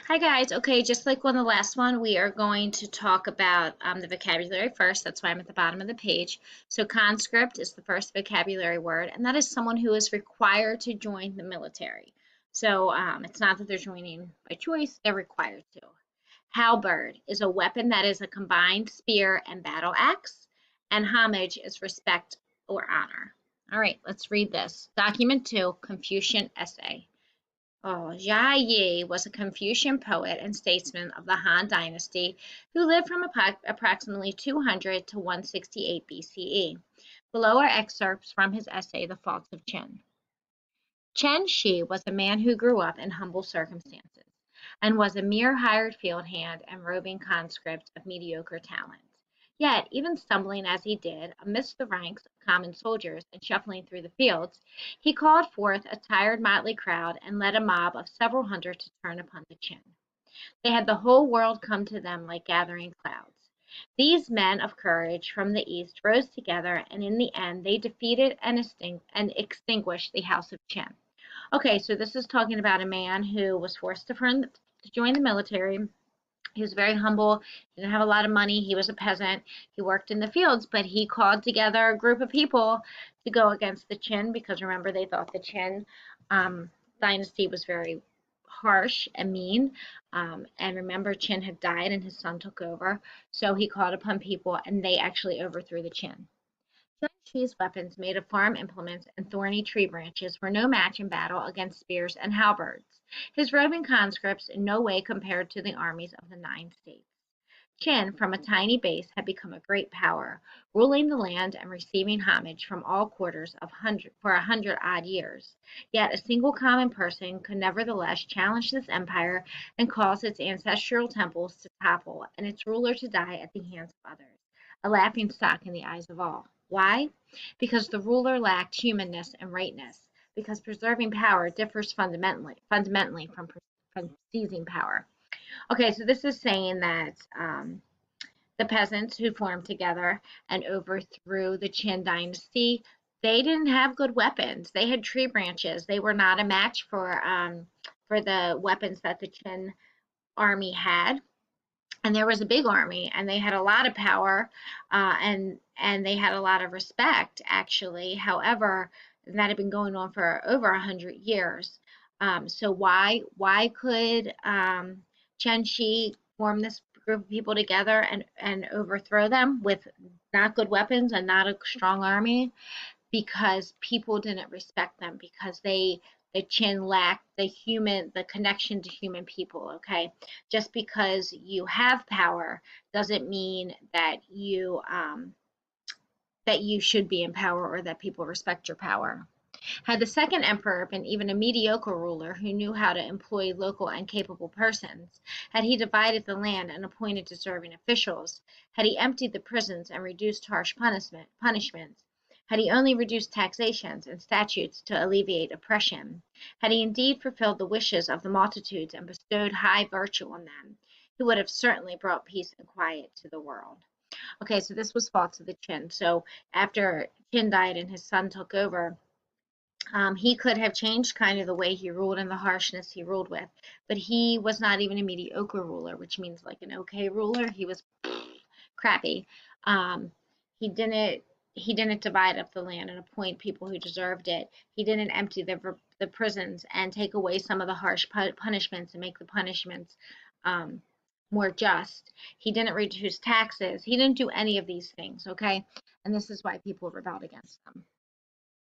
Hi guys. Okay, just like on the last one, we are going to talk about the vocabulary first. That's why I'm at the bottom of the page. So conscript is the first vocabulary word, and that is someone who is required to join the military. So it's not that they're joining by choice, they're required to. Halberd is a weapon that is a combined spear and battle axe, and homage is respect or honor. All right, let's read this. Document 2, Confucian essay. Oh, Jia Yi was a Confucian poet and statesman of the Han Dynasty who lived from approximately 200 to 168 BCE. Below are excerpts from his essay, The Faults of Qin. Chen Shi was a man who grew up in humble circumstances and was a mere hired field hand and roving conscript of mediocre talent. Yet, even stumbling as he did amidst the ranks of common soldiers and shuffling through the fields, he called forth a tired motley crowd and led a mob of several hundred to turn upon the Qin. They had the whole world come to them like gathering clouds. These men of courage from the East rose together, and in the end they defeated and extinguished the House of Qin. Okay, so this is talking about a man who was forced to join the military. He was very humble, didn't have a lot of money. He was a peasant. He worked in the fields, but he called together a group of people to go against the Qin because remember, they thought the Qin dynasty was very harsh and mean. And remember, Qin had died and his son took over. So he called upon people and they actually overthrew the Qin. Chen weapons made of farm implements and thorny tree branches were no match in battle against spears and halberds. His roving conscripts in no way compared to the armies of the Nine States. Qin, from a tiny base, had become a great power, ruling the land and receiving homage from all quarters for 100 odd years. Yet a single common person could nevertheless challenge this empire and cause its ancestral temples to topple and its ruler to die at the hands of others, a laughing stock in the eyes of all. Why? Because the ruler lacked humanness and rightness. Because preserving power differs fundamentally from seizing power. Okay, so this is saying that the peasants who formed together and overthrew the Qin dynasty, they didn't have good weapons. They had tree branches. They were not a match for the weapons that the Qin army had. And there was a big army, and they had a lot of power, and they had a lot of respect, actually. However, that had been going on for over 100 years. So why could Chen Shi form this group of people together and overthrow them with not good weapons and not a strong army? Because people didn't respect them because the Qin lacked the connection to human people. Okay, just because you have power doesn't mean that you should be in power or that people respect your power. Had the second emperor been even a mediocre ruler who knew how to employ local and capable persons, had he divided the land and appointed deserving officials, had he emptied the prisons and reduced harsh punishments, had he only reduced taxations and statutes to alleviate oppression, had he indeed fulfilled the wishes of the multitudes and bestowed high virtue on them, he would have certainly brought peace and quiet to the world. Okay, so this was false of the Qin. So after Qin died and his son took over, he could have changed kind of the way he ruled and the harshness he ruled with, but he was not even a mediocre ruler, which means like an okay ruler. He was crappy. Um, he didn't he didn't divide up the land and appoint people who deserved it. He didn't empty the prisons and take away some of the harsh punishments and make the punishments um, more just. He didn't reduce taxes. He didn't do any of these things. Okay, and this is why people rebelled against them.